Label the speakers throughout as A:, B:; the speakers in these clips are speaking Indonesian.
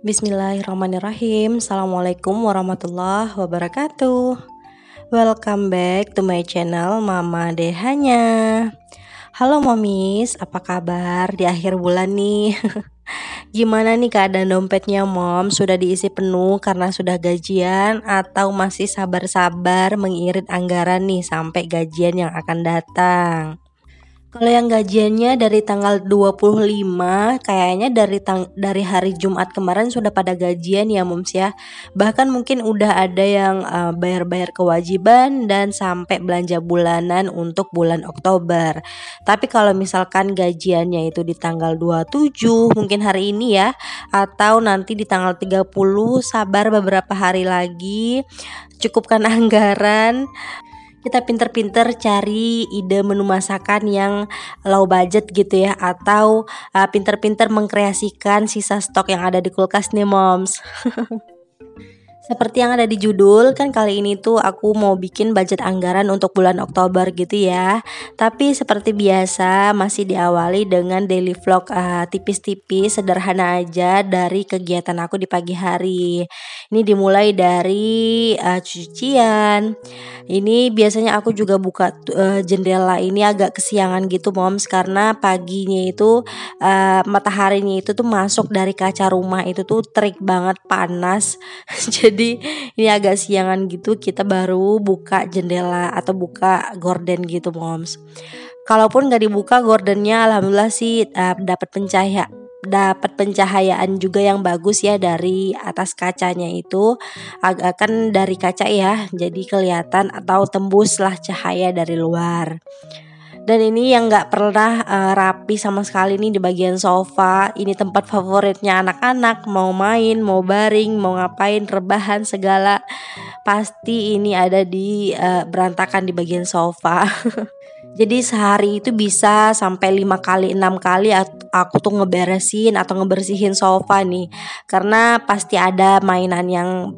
A: Bismillahirrahmanirrahim. Assalamualaikum warahmatullahi wabarakatuh. Welcome back to my channel Mama Dehanya. Halo momis, apa kabar di akhir bulan nih? Gimana nih keadaan dompetnya mom? Sudah diisi penuh karena sudah gajian atau masih sabar-sabar mengirit anggaran nih sampai gajian yang akan datang? Kalau yang gajiannya dari tanggal 25, kayaknya dari hari Jumat kemarin sudah pada gajian ya moms ya. Bahkan mungkin udah ada yang bayar-bayar kewajiban dan sampai belanja bulanan untuk bulan Oktober. Tapi kalau misalkan gajiannya itu di tanggal 27, mungkin hari ini ya, atau nanti di tanggal 30, sabar beberapa hari lagi, cukupkan anggaran. Kita pinter-pinter cari ide menu masakan yang low budget gitu ya, atau pinter-pinter mengkreasikan sisa stok yang ada di kulkas nih moms. Seperti yang ada di judul, kan kali ini tuh aku mau bikin budget anggaran untuk bulan Oktober gitu ya. Tapi seperti biasa masih diawali dengan daily vlog tipis-tipis, sederhana aja dari kegiatan aku di pagi hari. Ini dimulai dari cucian. Ini biasanya aku juga buka jendela ini agak kesiangan gitu moms, karena paginya itu mataharinya itu tuh masuk dari kaca rumah itu tuh terik banget, panas. Jadi ini agak siangan gitu kita baru buka jendela atau buka gorden gitu moms. Kalaupun gak dibuka gordennya, alhamdulillah sih dapat pencahayaan juga yang bagus ya dari atas kacanya itu. Agak kan dari kaca ya, jadi kelihatan atau tembuslah cahaya dari luar. Dan ini yang gak pernah rapi sama sekali nih di bagian sofa. Ini tempat favoritnya anak-anak, mau main, mau baring, mau ngapain, rebahan segala, pasti ini ada di berantakan di bagian sofa. Jadi sehari itu bisa sampai 5 kali 6 kali aku tuh ngeberesin atau ngebersihin sofa nih, karena pasti ada mainan yang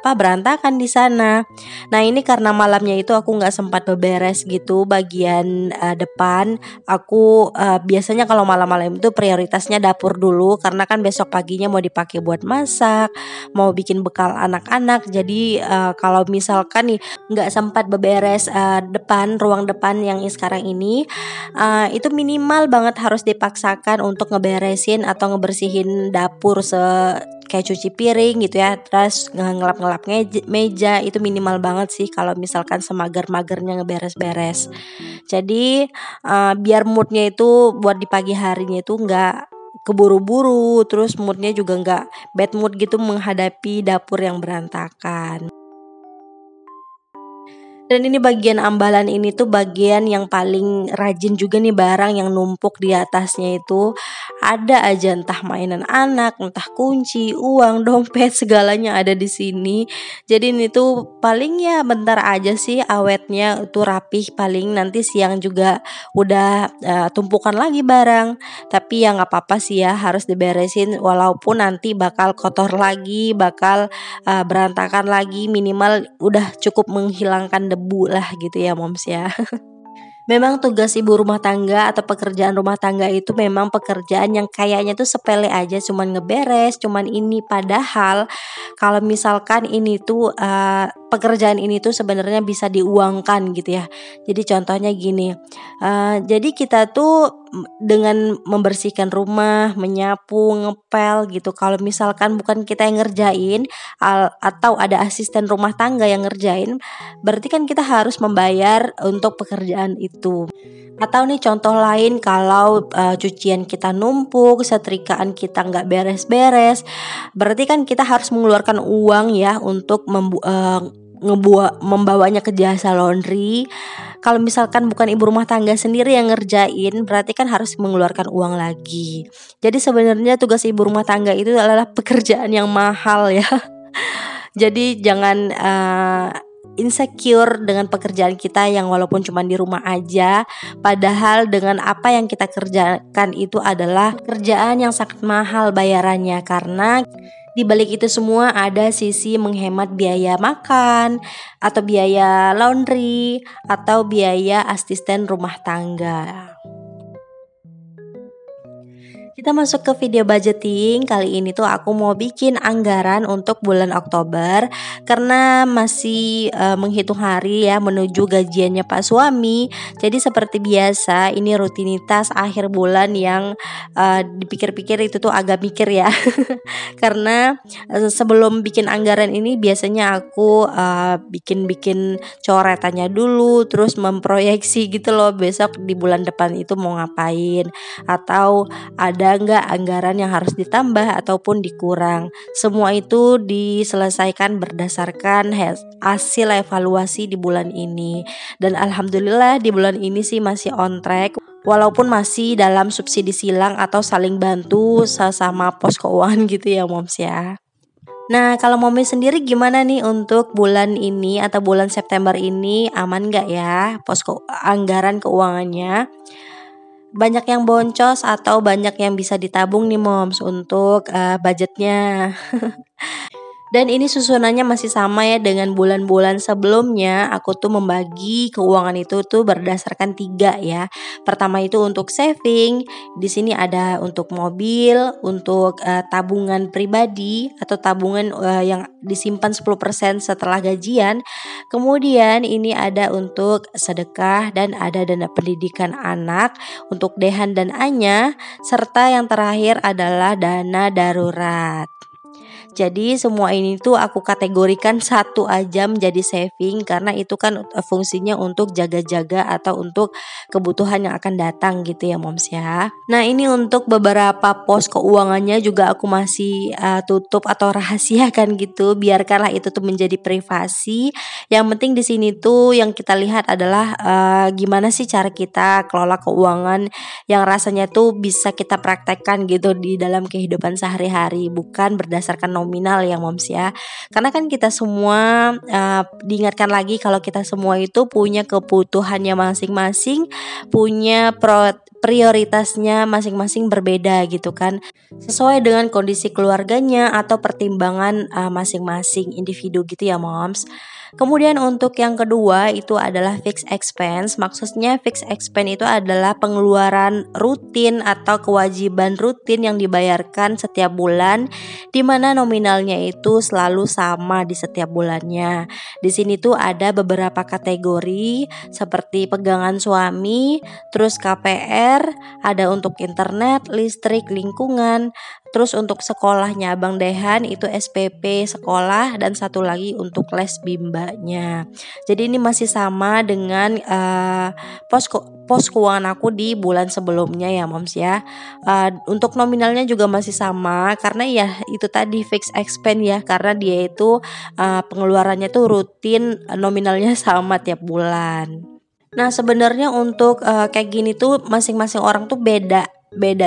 A: berantakan di sana. Nah ini karena malamnya itu aku nggak sempat beberes gitu bagian depan. Aku biasanya kalau malam-malam itu prioritasnya dapur dulu, karena kan besok paginya mau dipakai buat masak, mau bikin bekal anak-anak. Jadi kalau misalkan nih nggak sempat beberes ruang depan yang sekarang ini, itu minimal banget harus dipaksakan untuk ngeberesin atau ngebersihin dapur kayak cuci piring gitu ya, terus ngelap-ngelap meja. Itu minimal banget sih kalau misalkan semager-magernya ngeberes-beres. Jadi biar moodnya itu buat di pagi harinya itu nggak keburu-buru, terus moodnya juga nggak bad mood gitu menghadapi dapur yang berantakan. Dan ini bagian ambalan ini tuh bagian yang paling rajin juga nih, barang yang numpuk di atasnya itu ada aja, entah mainan anak, entah kunci, uang, dompet, segalanya ada di sini. Jadi ini tuh paling ya bentar aja sih awetnya itu rapih, paling nanti siang juga udah tumpukan lagi barang. Tapi ya nggak apa-apa sih ya, harus diberesin walaupun nanti bakal kotor lagi, bakal berantakan lagi, minimal udah cukup menghilangkan debu lah gitu ya moms ya. Memang tugas ibu rumah tangga atau pekerjaan rumah tangga itu memang pekerjaan yang kayaknya tuh sepele aja, cuman ngeberes, cuman ini. Padahal kalau misalkan ini tuh pekerjaan ini tuh sebenarnya bisa diuangkan gitu ya. Jadi contohnya gini, jadi kita tuh dengan membersihkan rumah, menyapu, ngepel gitu, kalau misalkan bukan kita yang ngerjain atau ada asisten rumah tangga yang ngerjain, berarti kan kita harus membayar untuk pekerjaan itu. Atau nih contoh lain, kalau cucian kita numpuk, setrikaan kita nggak beres-beres, berarti kan kita harus mengeluarkan uang ya untuk membawanya ke jasa laundry. Kalau misalkan bukan ibu rumah tangga sendiri yang ngerjain, berarti kan harus mengeluarkan uang lagi. Jadi sebenarnya tugas ibu rumah tangga itu adalah pekerjaan yang mahal ya. Jadi jangan insecure dengan pekerjaan kita yang walaupun cuma di rumah aja, padahal dengan apa yang kita kerjakan itu adalah kerjaan yang sangat mahal bayarannya, karena di balik itu semua ada sisi menghemat biaya makan atau biaya laundry atau biaya asisten rumah tangga. Kita masuk ke video budgeting. Kali ini tuh aku mau bikin anggaran untuk bulan Oktober karena masih menghitung hari ya menuju gajiannya Pak suami. Jadi seperti biasa ini rutinitas akhir bulan yang dipikir-pikir itu tuh agak mikir ya. Karena sebelum bikin anggaran ini biasanya aku bikin coretannya dulu, terus memproyeksi gitu loh besok di bulan depan itu mau ngapain, atau ada nggak anggaran yang harus ditambah ataupun dikurang. Semua itu diselesaikan berdasarkan hasil evaluasi di bulan ini. Dan alhamdulillah di bulan ini sih masih on track, walaupun masih dalam subsidi silang atau saling bantu sesama pos keuangan gitu ya moms ya. Nah, kalau Mommy sendiri gimana nih untuk bulan ini atau bulan September ini, aman nggak ya anggaran keuangannya? Banyak yang boncos atau banyak yang bisa ditabung nih moms untuk budgetnya. Dan ini susunannya masih sama ya dengan bulan-bulan sebelumnya. Aku tuh membagi keuangan itu tuh berdasarkan 3 ya. Pertama itu untuk saving. Di sini ada untuk mobil, untuk tabungan pribadi atau tabungan yang disimpan 10% setelah gajian. Kemudian ini ada untuk sedekah dan ada dana pendidikan anak untuk Dehan dan Anya, serta yang terakhir adalah dana darurat. Jadi semua ini tuh aku kategorikan satu aja menjadi saving, karena itu kan fungsinya untuk jaga-jaga atau untuk kebutuhan yang akan datang gitu ya moms ya. Nah ini untuk beberapa pos keuangannya juga aku masih tutup atau rahasiakan gitu, biarkanlah itu tuh menjadi privasi. Yang penting di sini tuh yang kita lihat adalah gimana sih cara kita kelola keuangan yang rasanya tuh bisa kita praktekkan gitu di dalam kehidupan sehari-hari, bukan berdasarkan nominal ya moms ya. Karena kan kita semua diingatkan lagi kalau kita semua itu punya kebutuhannya masing-masing, punya prioritasnya masing-masing berbeda gitu kan, sesuai dengan kondisi keluarganya atau pertimbangan masing-masing individu gitu ya moms. Kemudian untuk yang kedua itu adalah fixed expense. Maksudnya fixed expense itu adalah pengeluaran rutin atau kewajiban rutin yang dibayarkan setiap bulan, di mana nominalnya itu selalu sama di setiap bulannya. Di sini tuh ada beberapa kategori seperti pegangan suami, terus KPR, ada untuk internet, listrik, lingkungan. Terus untuk sekolahnya Abang Dehan itu SPP sekolah, dan satu lagi untuk les bimbanya. Jadi ini masih sama dengan pos keuangan aku di bulan sebelumnya ya moms ya. Untuk nominalnya juga masih sama, karena ya itu tadi fixed expense ya, karena dia itu pengeluarannya tuh rutin, nominalnya sama tiap bulan. Nah sebenarnya untuk kayak gini tuh masing-masing orang tuh beda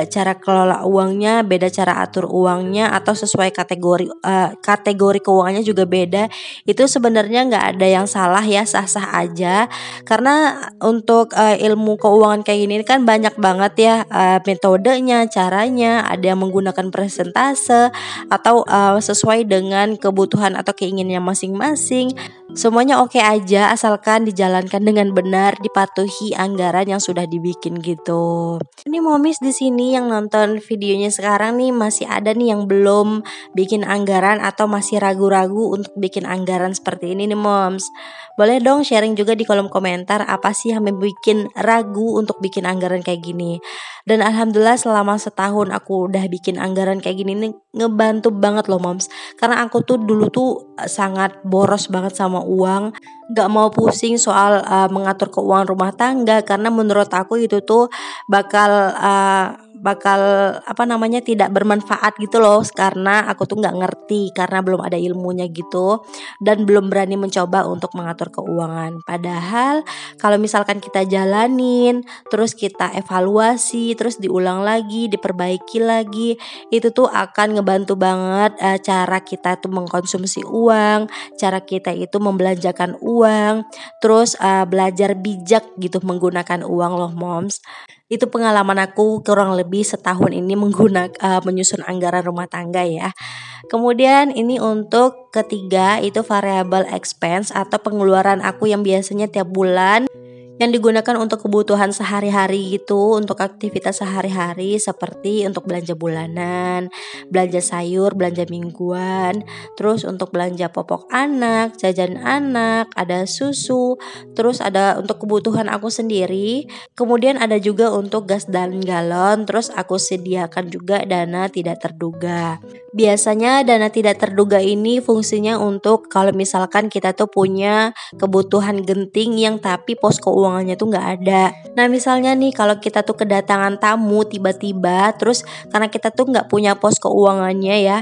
A: cara kelola uangnya, beda cara atur uangnya, atau sesuai kategori keuangannya juga beda. Itu sebenarnya nggak ada yang salah ya, sah-sah aja. Karena untuk ilmu keuangan kayak gini kan banyak banget ya metodenya, caranya. Ada yang menggunakan persentase atau sesuai dengan kebutuhan atau keinginannya masing-masing. Semuanya oke aja asalkan dijalankan dengan benar, dipatuhi anggaran yang sudah dibikin gitu. Ini momis di sini yang nonton videonya sekarang nih masih ada nih yang belum bikin anggaran atau masih ragu-ragu untuk bikin anggaran seperti ini nih moms. Boleh dong sharing juga di kolom komentar apa sih yang bikin ragu untuk bikin anggaran kayak gini. Dan alhamdulillah selama setahun aku udah bikin anggaran kayak gini nih, ngebantu banget loh moms. Karena aku tuh dulu tuh sangat boros banget sama uang, gak mau pusing soal mengatur keuangan rumah tangga, karena menurut aku itu tuh bakal bakal tidak bermanfaat gitu loh, karena aku tuh nggak ngerti karena belum ada ilmunya gitu dan belum berani mencoba untuk mengatur keuangan. Padahal kalau misalkan kita jalanin, terus kita evaluasi, terus diulang lagi, diperbaiki lagi, itu tuh akan ngebantu banget cara kita tuh mengkonsumsi uang, cara kita itu membelanjakan uang, terus belajar bijak gitu menggunakan uang loh moms. Itu pengalaman aku kurang lebih setahun ini menyusun anggaran rumah tangga ya. Kemudian ini untuk ketiga itu variable expense atau pengeluaran aku yang biasanya tiap bulan yang digunakan untuk kebutuhan sehari-hari gitu, untuk aktivitas sehari-hari seperti untuk belanja bulanan, belanja sayur, belanja mingguan, terus untuk belanja popok anak, jajan anak, ada susu, terus ada untuk kebutuhan aku sendiri, kemudian ada juga untuk gas dan galon, terus aku sediakan juga dana tidak terduga. Biasanya dana tidak terduga ini fungsinya untuk kalau misalkan kita tuh punya kebutuhan genting yang tapi pos keuangannya tuh nggak ada. Nah misalnya nih kalau kita tuh kedatangan tamu tiba-tiba, terus karena kita tuh nggak punya pos keuangannya ya,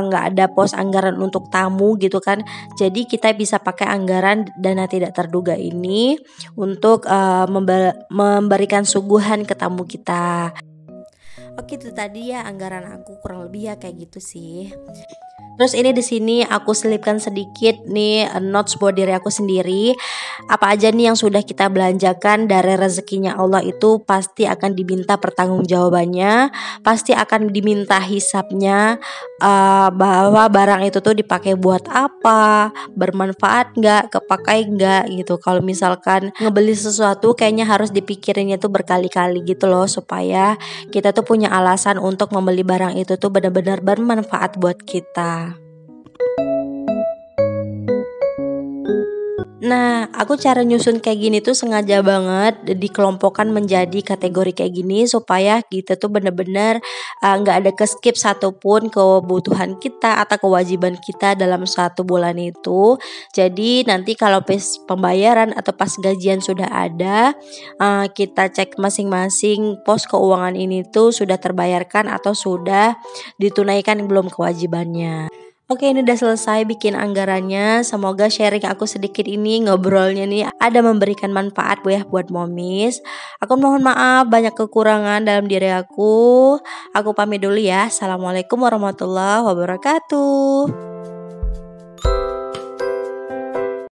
A: nggak ada pos anggaran untuk tamu gitu kan. Jadi kita bisa pakai anggaran dana tidak terduga ini untuk memberikan suguhan ke tamu kita. Oke, itu tadi ya anggaran aku kurang lebih ya kayak gitu sih. Terus ini di sini aku selipkan sedikit nih notes buat diri aku sendiri. Apa aja nih yang sudah kita belanjakan dari rezekinya Allah itu pasti akan diminta pertanggungjawabannya, pasti akan diminta hisapnya, bahwa barang itu tuh dipakai buat apa, bermanfaat nggak, kepakai nggak gitu. Kalau misalkan ngebeli sesuatu kayaknya harus dipikirinnya tuh berkali-kali gitu loh supaya kita tuh punya alasan untuk membeli barang itu tuh benar-benar bermanfaat buat kita. Nah, aku cara nyusun kayak gini tuh sengaja banget dikelompokkan menjadi kategori kayak gini supaya kita tuh bener-bener nggak ada ke-skip satupun kebutuhan kita atau kewajiban kita dalam satu bulan itu. Jadi nanti kalau pas pembayaran atau pas gajian sudah ada, kita cek masing-masing pos keuangan ini tuh sudah terbayarkan atau sudah ditunaikan belum kewajibannya. Oke, ini udah selesai bikin anggarannya. Semoga sharing aku sedikit ini ngobrolnya nih ada memberikan manfaat buat momis. Aku mohon maaf banyak kekurangan dalam diri aku. Aku pamit dulu ya. Assalamualaikum warahmatullahi wabarakatuh.